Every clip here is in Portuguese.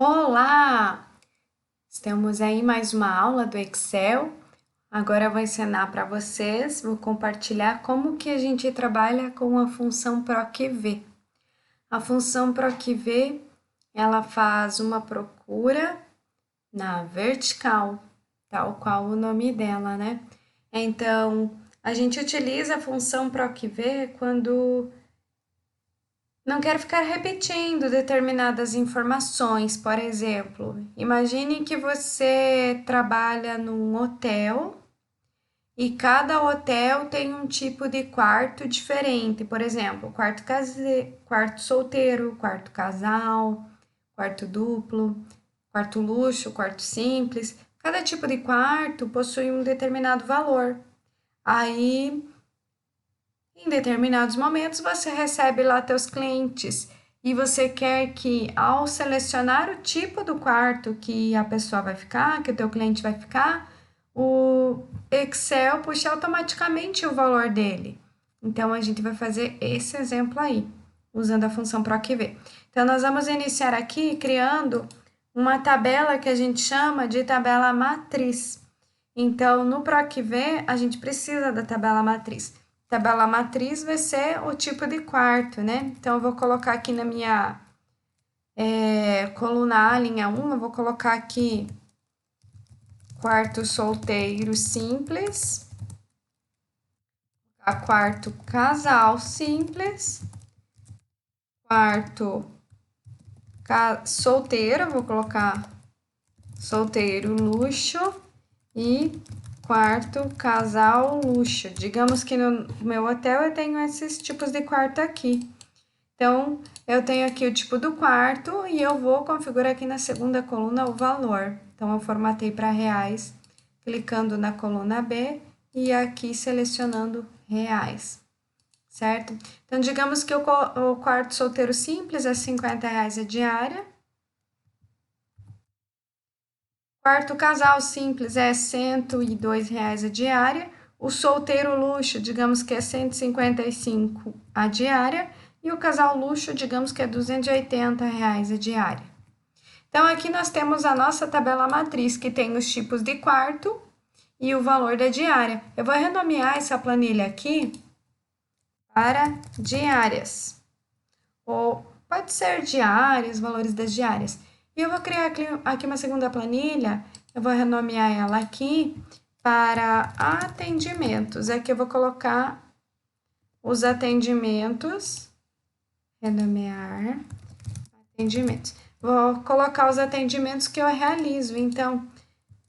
Olá! Estamos aí mais uma aula do Excel. Agora eu vou ensinar para vocês, vou compartilhar como que a gente trabalha com a função PROC-V. A função PROC-V, ela faz uma procura na vertical, tal qual o nome dela, né? Então, a gente utiliza a função PROC-V quando não quero ficar repetindo determinadas informações. Por exemplo, imagine que você trabalha num hotel e cada hotel tem um tipo de quarto diferente. Por exemplo, quarto solteiro, quarto casal, quarto duplo, quarto luxo, quarto simples. Cada tipo de quarto possui um determinado valor. Aí em determinados momentos você recebe lá teus clientes e você quer que ao selecionar o tipo do quarto que a pessoa vai ficar, que o teu cliente vai ficar, o Excel puxe automaticamente o valor dele. Então a gente vai fazer esse exemplo aí, usando a função PROC-V. Então nós vamos iniciar aqui criando uma tabela que a gente chama de tabela matriz. Então no PROC-V a gente precisa da tabela matriz. Tabela matriz vai ser o tipo de quarto, né? Então, eu vou colocar aqui na minha coluna A, linha 1, eu vou colocar aqui quarto solteiro simples, quarto casal simples, quarto solteiro, vou colocar solteiro luxo e quarto casal luxo. Digamos que no meu hotel eu tenho esses tipos de quarto aqui. Então, eu tenho aqui o tipo do quarto e eu vou configurar aqui na segunda coluna o valor. Então, eu formatei para reais, clicando na coluna B e aqui selecionando reais, certo? Então, digamos que o quarto solteiro simples é R$50 a diária. Quarto casal simples é R$102 a diária. O solteiro luxo, digamos que é R$155 a diária. E o casal luxo, digamos que é R$280 a diária. Então, aqui nós temos a nossa tabela matriz, que tem os tipos de quarto e o valor da diária. Eu vou renomear essa planilha aqui para diárias. Ou pode ser diárias, valores das diárias. E eu vou criar aqui uma segunda planilha, eu vou renomear ela aqui para atendimentos. Aqui eu vou colocar os atendimentos, renomear atendimentos. Vou colocar os atendimentos que eu realizo. Então,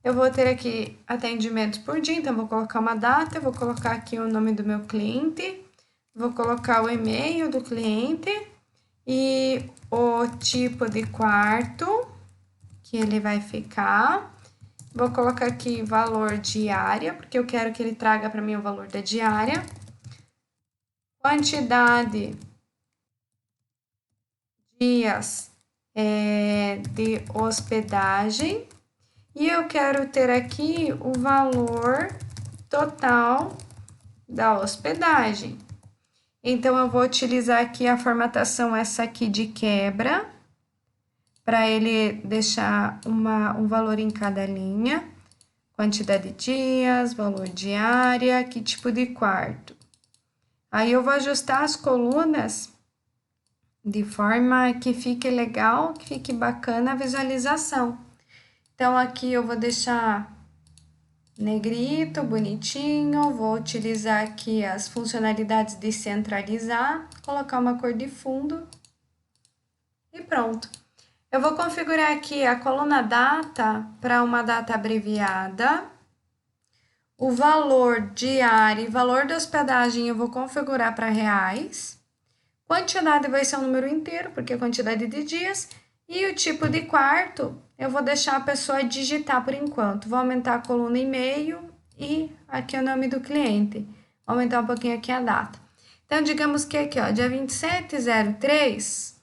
eu vou ter aqui atendimentos por dia. Então, vou colocar uma data, vou colocar aqui o nome do meu cliente, vou colocar o e-mail do cliente e o tipo de quarto que ele vai ficar. Vou colocar aqui valor diária, porque eu quero que ele traga para mim o valor da diária. Quantidade dias de hospedagem e eu quero ter aqui o valor total da hospedagem. Então, eu vou utilizar aqui a formatação essa aqui de quebra, para ele deixar um valor em cada linha. Quantidade de dias, valor diária, que tipo de quarto. Aí, eu vou ajustar as colunas de forma que fique legal, que fique bacana a visualização. Então, aqui eu vou deixar negrito, bonitinho, vou utilizar aqui as funcionalidades de centralizar, colocar uma cor de fundo e pronto. Eu vou configurar aqui a coluna data para uma data abreviada, o valor diário e valor da hospedagem eu vou configurar para reais, quantidade vai ser um número inteiro, porque é quantidade de dias, e o tipo de quarto eu vou deixar a pessoa digitar por enquanto. Vou aumentar a coluna e-mail e aqui o nome do cliente. Vou aumentar um pouquinho aqui a data. Então, digamos que aqui, ó, dia 27/03,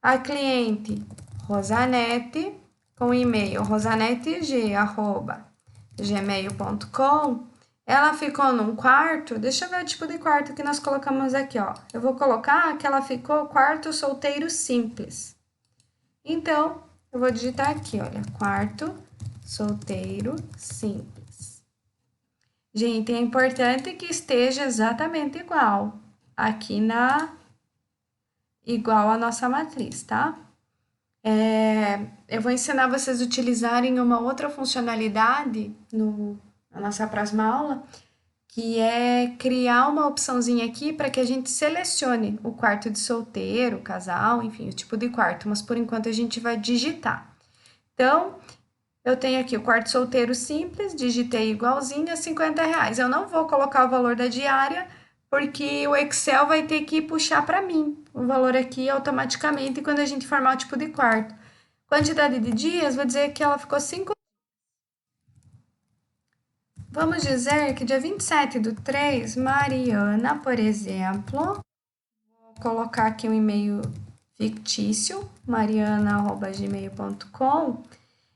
a cliente Rosanete, com e-mail rosaneteg@gmail.com, ela ficou num quarto, deixa eu ver o tipo de quarto que nós colocamos aqui, ó. Eu vou colocar que ela ficou quarto solteiro simples. Então, eu vou digitar aqui, olha, quarto solteiro simples. Gente, é importante que esteja exatamente igual aqui igual a nossa matriz, tá? Eu vou ensinar vocês a utilizarem uma outra funcionalidade na nossa próxima aula, que é criar uma opçãozinha aqui para que a gente selecione o quarto de solteiro, casal, enfim, o tipo de quarto, mas por enquanto a gente vai digitar. Então, eu tenho aqui o quarto solteiro simples, digitei igualzinho a R$50. Eu não vou colocar o valor da diária, porque o Excel vai ter que puxar para mim o valor aqui automaticamente quando a gente formar o tipo de quarto. Quantidade de dias, vou dizer que ela ficou 5. Vamos dizer que dia 27/3, Mariana, por exemplo, vou colocar aqui um e-mail fictício, mariana@gmail.com.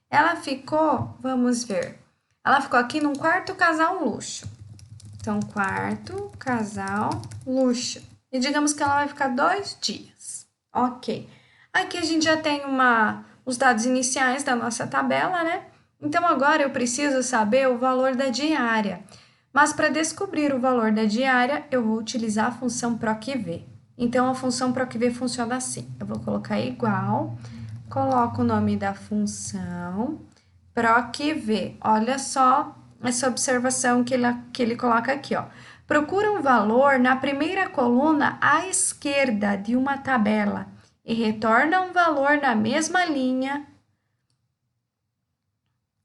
Ela ficou, vamos ver, ela ficou aqui num quarto casal luxo. Então, quarto casal luxo. E digamos que ela vai ficar 2 dias. Ok. Aqui a gente já tem os dados iniciais da nossa tabela, né? Então, agora eu preciso saber o valor da diária. Mas para descobrir o valor da diária, eu vou utilizar a função PROC-V. Então, a função PROC-V funciona assim. Eu vou colocar igual, coloco o nome da função, PROC-V. Olha só essa observação que ele coloca aqui, ó. Procura um valor na primeira coluna à esquerda de uma tabela e retorna um valor na mesma linha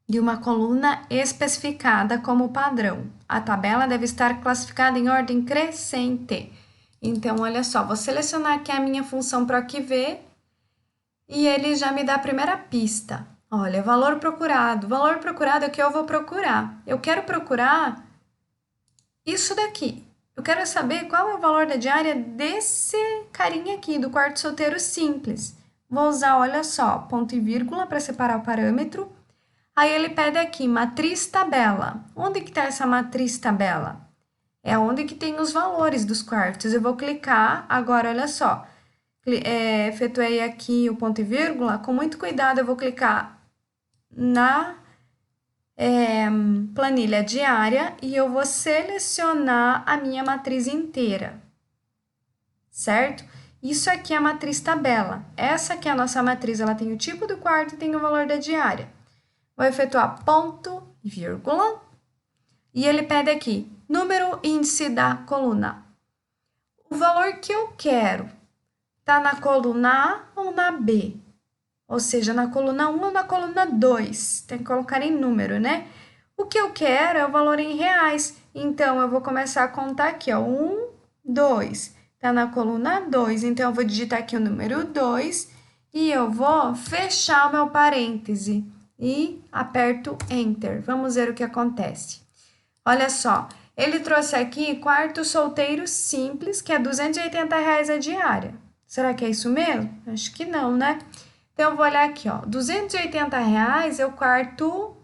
de uma coluna especificada como padrão. A tabela deve estar classificada em ordem crescente. Então, olha só, vou selecionar aqui a minha função PROC-V e ele já me dá a primeira pista. Olha, valor procurado. Valor procurado é o que eu vou procurar. Eu quero procurar isso daqui. Eu quero saber qual é o valor da diária desse carinha aqui, do quarto solteiro simples. Vou usar, olha só, ponto e vírgula para separar o parâmetro. Aí ele pede aqui, matriz tabela. Onde que está essa matriz tabela? É onde que tem os valores dos quartos. Eu vou clicar, agora olha só, efetuei aqui o ponto e vírgula, com muito cuidado eu vou clicar na planilha diária e eu vou selecionar a minha matriz inteira, certo? Isso aqui é a matriz tabela. Essa aqui é a nossa matriz, ela tem o tipo do quarto e tem o valor da diária. Vou efetuar ponto e vírgula e ele pede aqui, número índice da coluna. O valor que eu quero está na coluna A ou na B? Ou seja, na coluna 1 ou na coluna 2. Tem que colocar em número, né? O que eu quero é o valor em reais. Então, eu vou começar a contar aqui, ó. 1, 2. Tá na coluna 2. Então, eu vou digitar aqui o número 2 e eu vou fechar o meu parêntese e aperto Enter. Vamos ver o que acontece. Olha só, ele trouxe aqui quarto solteiro simples, que é R$280 a diária. Será que é isso mesmo? Acho que não, né? Então, eu vou olhar aqui, ó. R$280 é o quarto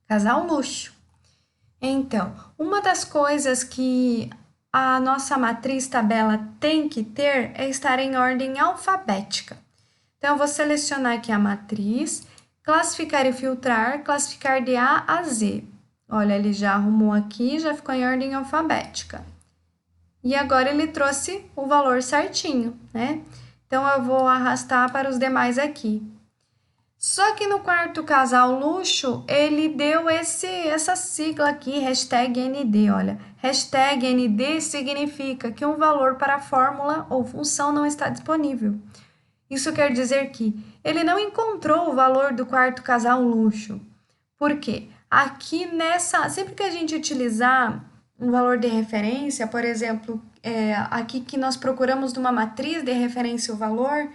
casal luxo. Então, uma das coisas que a nossa matriz tabela tem que ter é estar em ordem alfabética. Então, eu vou selecionar aqui a matriz, classificar e filtrar, classificar de A a Z. Olha, ele já arrumou aqui, já ficou em ordem alfabética. E agora ele trouxe o valor certinho, né? Então, eu vou arrastar para os demais aqui. Só que no quarto casal luxo, ele deu essa sigla aqui, hashtag ND, olha. Hashtag ND significa que um valor para a fórmula ou função não está disponível. Isso quer dizer que ele não encontrou o valor do quarto casal luxo. Por quê? Aqui sempre que a gente utilizar um valor de referência, por exemplo, aqui que nós procuramos numa matriz de referência o valor,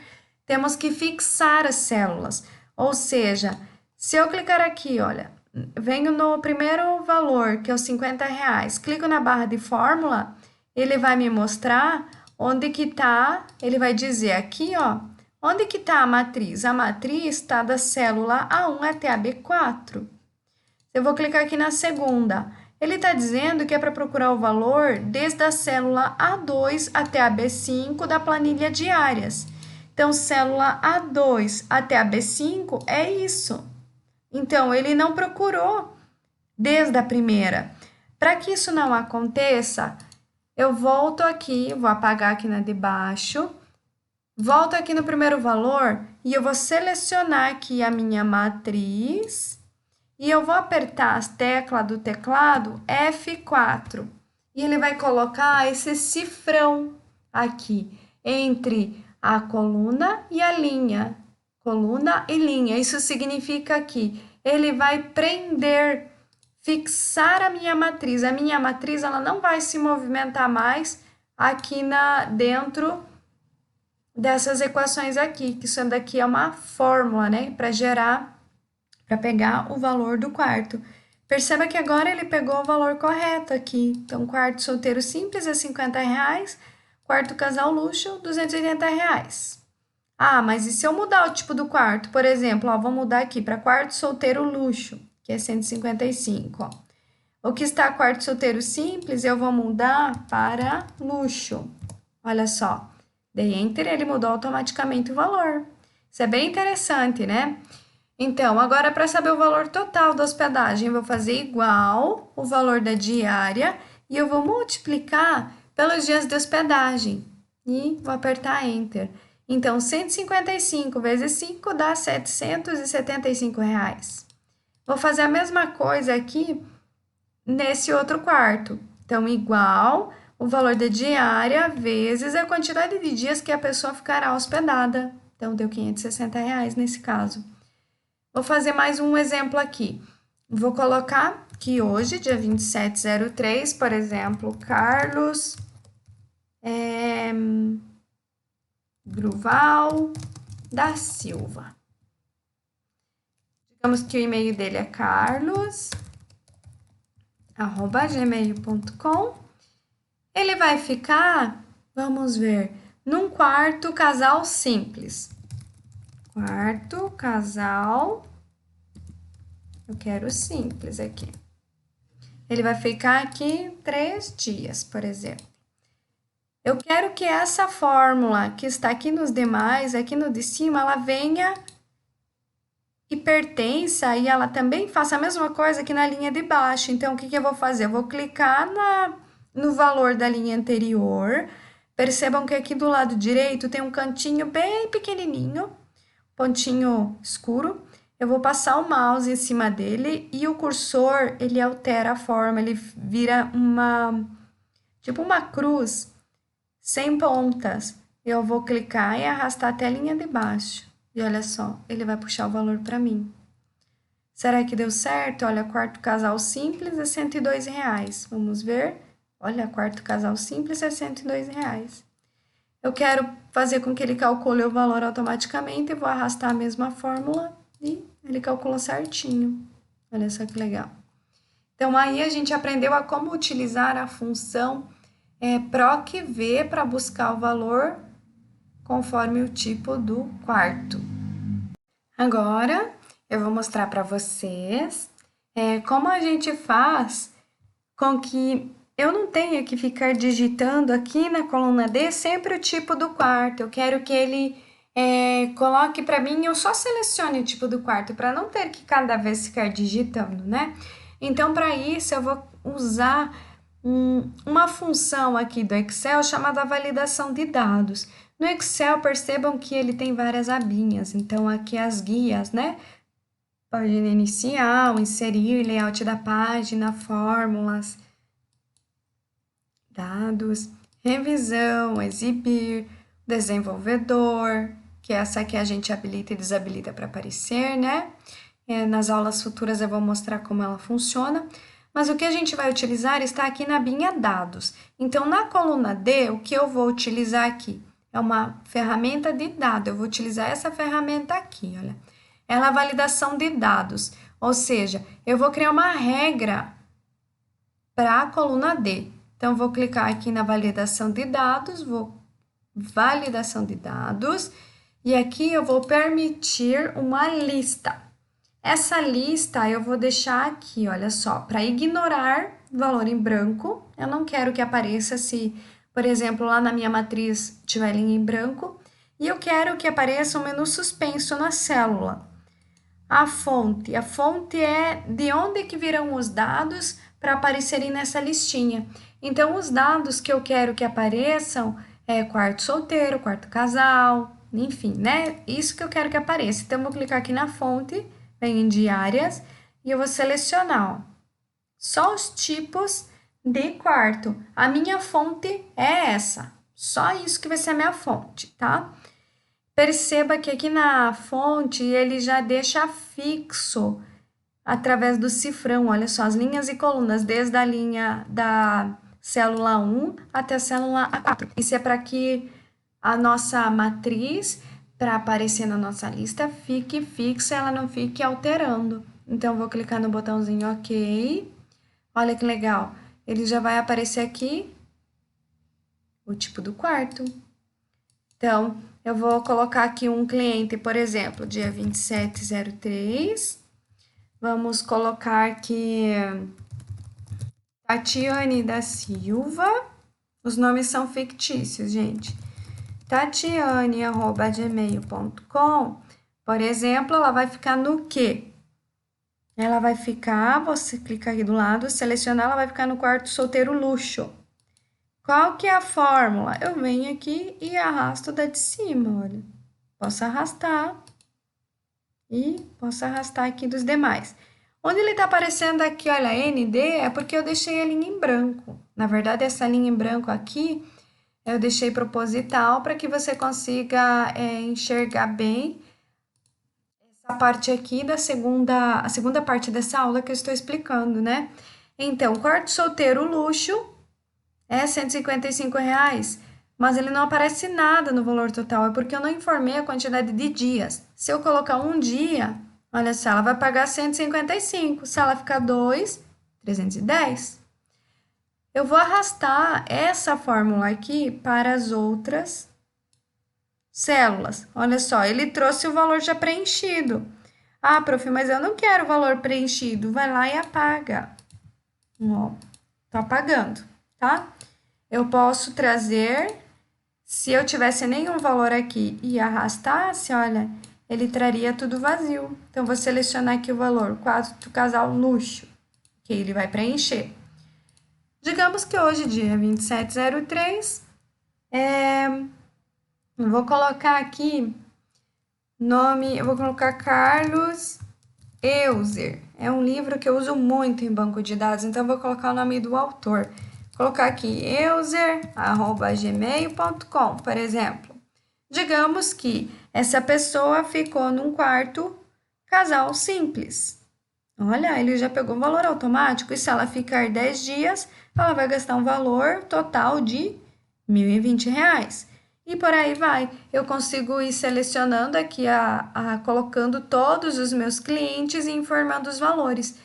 temos que fixar as células. Ou seja, se eu clicar aqui, olha, venho no primeiro valor, que é os R$50, clico na barra de fórmula, ele vai me mostrar onde que está, ele vai dizer aqui, ó, onde que está a matriz? A matriz está da célula A1 até a B4. Eu vou clicar aqui na segunda. Ele está dizendo que é para procurar o valor desde a célula A2 até a B5 da planilha diárias. Então, célula A2 até a B5 é isso. Então, ele não procurou desde a primeira. Para que isso não aconteça, eu volto aqui, vou apagar aqui na de baixo, volto aqui no primeiro valor e eu vou selecionar aqui a minha matriz e eu vou apertar a tecla do teclado F4 e ele vai colocar esse cifrão aqui entre a coluna e a linha, coluna e linha. Isso significa que ele vai prender, fixar a minha matriz. A minha matriz ela não vai se movimentar mais aqui dentro dessas equações aqui, que isso daqui é uma fórmula, né, para pegar o valor do quarto. Perceba que agora ele pegou o valor correto aqui. Então, quarto solteiro simples é R$50, quarto casal luxo, R$280. Ah, mas e se eu mudar o tipo do quarto? Por exemplo, ó, vou mudar aqui para quarto solteiro luxo, que é 155, ó. O que está quarto solteiro simples, eu vou mudar para luxo. Olha só, dei Enter, ele mudou automaticamente o valor. Isso é bem interessante, né? Então, agora para saber o valor total da hospedagem, eu vou fazer igual o valor da diária e eu vou multiplicar pelos dias de hospedagem. E vou apertar Enter. Então, 155 vezes 5 dá R$775. Vou fazer a mesma coisa aqui nesse outro quarto. Então, igual o valor da diária vezes a quantidade de dias que a pessoa ficará hospedada. Então, deu R$560 nesse caso. Vou fazer mais um exemplo aqui. Vou colocar que hoje, dia 27/03, por exemplo, Carlos Gruval da Silva. Digamos que o e-mail dele é carlos@gmail.com. Ele vai ficar, vamos ver, num quarto casal simples. Quarto casal, eu quero simples aqui. Ele vai ficar aqui 3 dias, por exemplo. Eu quero que essa fórmula que está aqui nos demais, aqui no de cima, ela venha e pertença e ela também faça a mesma coisa aqui na linha de baixo. Então, o que eu vou fazer? Eu vou clicar no valor da linha anterior. Percebam que aqui do lado direito tem um cantinho bem pequenininho, pontinho escuro. Eu vou passar o mouse em cima dele e o cursor, ele altera a forma, ele vira tipo uma cruz sem pontas. Eu vou clicar e arrastar até a linha de baixo. E olha só, ele vai puxar o valor para mim. Será que deu certo? Olha, quarto casal simples é R$102. Vamos ver. Olha, quarto casal simples é R$102. Eu quero fazer com que ele calcule o valor automaticamente. Vou arrastar a mesma fórmula e ele calculou certinho. Olha só que legal. Então, aí a gente aprendeu a como utilizar a função PROC-V para buscar o valor conforme o tipo do quarto. Agora, eu vou mostrar para vocês como a gente faz com que eu não tenha que ficar digitando aqui na coluna D sempre o tipo do quarto. Eu quero que ele coloque para mim, eu só selecione o tipo do quarto, para não ter que cada vez ficar digitando, né? Então, para isso, eu vou usar uma função aqui do Excel chamada validação de dados. No Excel, percebam que ele tem várias abinhas, então aqui as guias, né? Página inicial, inserir, layout da página, fórmulas, dados, revisão, exibir, desenvolvedor, que essa aqui a gente habilita e desabilita para aparecer, né? Nas aulas futuras eu vou mostrar como ela funciona. Mas o que a gente vai utilizar está aqui na abinha dados. Então, na coluna D, o que eu vou utilizar aqui? É uma ferramenta de dados. Eu vou utilizar essa ferramenta aqui, olha. Ela é a validação de dados. Ou seja, eu vou criar uma regra para a coluna D. Então, vou clicar aqui na validação de dados, validação de dados, e aqui eu vou permitir uma lista. Essa lista eu vou deixar aqui, olha só, para ignorar valor em branco. Eu não quero que apareça se, por exemplo, lá na minha matriz tiver linha em branco. e eu quero que apareça um menu suspenso na célula. A fonte é de onde que virão os dados para aparecerem nessa listinha. Então, os dados que eu quero que apareçam é quarto solteiro, quarto casal, enfim, né? Isso que eu quero que apareça. Então, eu vou clicar aqui na fonte, vem em diárias, e eu vou selecionar, ó, só os tipos de quarto. A minha fonte é essa. Só isso que vai ser a minha fonte, tá? Perceba que aqui na fonte ele já deixa fixo através do cifrão, olha só, as linhas e colunas, desde a linha da célula 1 até a célula A4. Isso é para que a nossa matriz, para aparecer na nossa lista, fique fixa, ela não fique alterando. Então, vou clicar no botãozinho OK. Olha que legal, ele já vai aparecer aqui o tipo do quarto. Então, eu vou colocar aqui um cliente, por exemplo, dia 2703. Vamos colocar aqui Tatiane da Silva. Os nomes são fictícios, gente. Tatiane@gmail.com, por exemplo, ela vai ficar no quê? Ela vai ficar, você clica aqui do lado, selecionar, ela vai ficar no quarto solteiro luxo. Qual que é a fórmula? Eu venho aqui e arrasto da de cima, olha. Posso arrastar e posso arrastar aqui dos demais. Onde ele está aparecendo aqui, olha, ND, é porque eu deixei a linha em branco. Na verdade, essa linha em branco aqui, eu deixei proposital para que você consiga enxergar bem essa parte aqui da a segunda parte dessa aula que eu estou explicando, né? Então, quarto solteiro luxo é R$ 155, mas ele não aparece nada no valor total, é porque eu não informei a quantidade de dias. Se eu colocar um dia, olha só, ela vai pagar 155, se ela ficar 2, 310. Eu vou arrastar essa fórmula aqui para as outras células. Olha só, ele trouxe o valor já preenchido. Ah, prof, mas eu não quero o valor preenchido. Vai lá e apaga. Ó, tô apagando, tá? Eu posso trazer, se eu tivesse nenhum valor aqui e arrastasse, olha, ele traria tudo vazio. Então, vou selecionar aqui o valor, quarto casal luxo, que ele vai preencher. Digamos que hoje, dia 2703, eu vou colocar aqui nome, eu vou colocar Carlos Euser. É um livro que eu uso muito em banco de dados, então eu vou colocar o nome do autor. Vou colocar aqui euser@gmail.com, por exemplo. Digamos que essa pessoa ficou num quarto casal simples. Olha, ele já pegou um valor automático, e se ela ficar 10 dias, ela vai gastar um valor total de R$ 1.020. E por aí vai. Eu consigo ir selecionando aqui, colocando todos os meus clientes e informando os valores.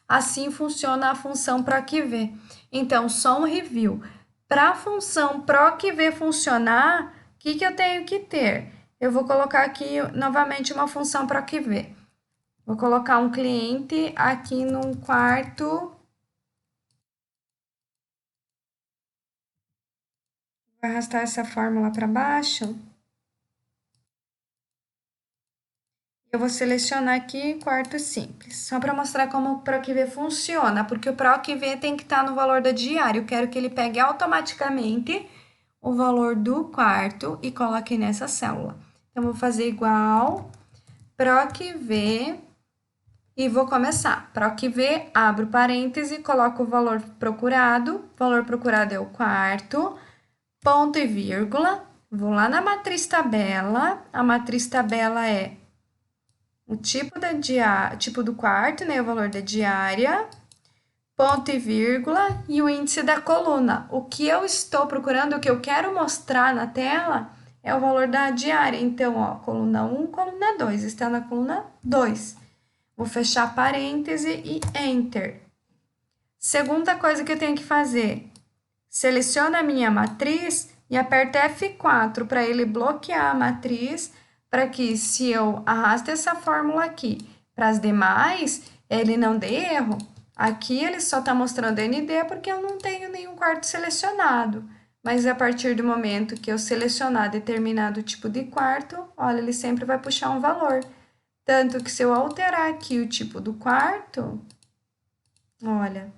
Assim funciona a função PROC-V. Então, só um review. Para a função PROC-V funcionar, o que eu tenho que ter? Eu vou colocar aqui novamente uma função PROC-V. Vou colocar um cliente aqui num quarto. Vou arrastar essa fórmula para baixo. Eu vou selecionar aqui quarto simples, só para mostrar como o PROC-V funciona, porque o PROC-V tem que estar no valor da diária. Eu quero que ele pegue automaticamente o valor do quarto e coloque nessa célula. Então, vou fazer igual PROC-V e vou começar. PROC-V, abro parêntese, coloco o valor procurado. O valor procurado é o quarto, ponto e vírgula. Vou lá na matriz tabela. A matriz tabela é o tipo do quarto, né? O valor da diária, ponto e vírgula, e o índice da coluna. O que eu estou procurando, o que eu quero mostrar na tela é o valor da diária. Então, ó, coluna 1, coluna 2, está na coluna 2. Vou fechar parêntese e Enter. Segunda coisa que eu tenho que fazer, seleciono a minha matriz e aperto F4 para ele bloquear a matriz, para que se eu arrasto essa fórmula aqui para as demais, ele não dê erro. Aqui ele só está mostrando ND porque eu não tenho nenhum quarto selecionado. mas a partir do momento que eu selecionar determinado tipo de quarto, olha, ele sempre vai puxar um valor. Tanto que se eu alterar aqui o tipo do quarto, olha,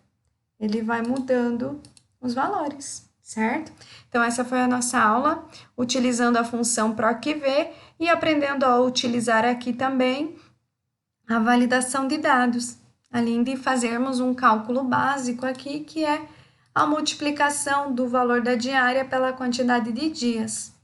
ele vai mudando os valores, certo? Então, essa foi a nossa aula, utilizando a função PROC-V e aprendendo a utilizar aqui também a validação de dados, além de fazermos um cálculo básico aqui, que é a multiplicação do valor da diária pela quantidade de dias.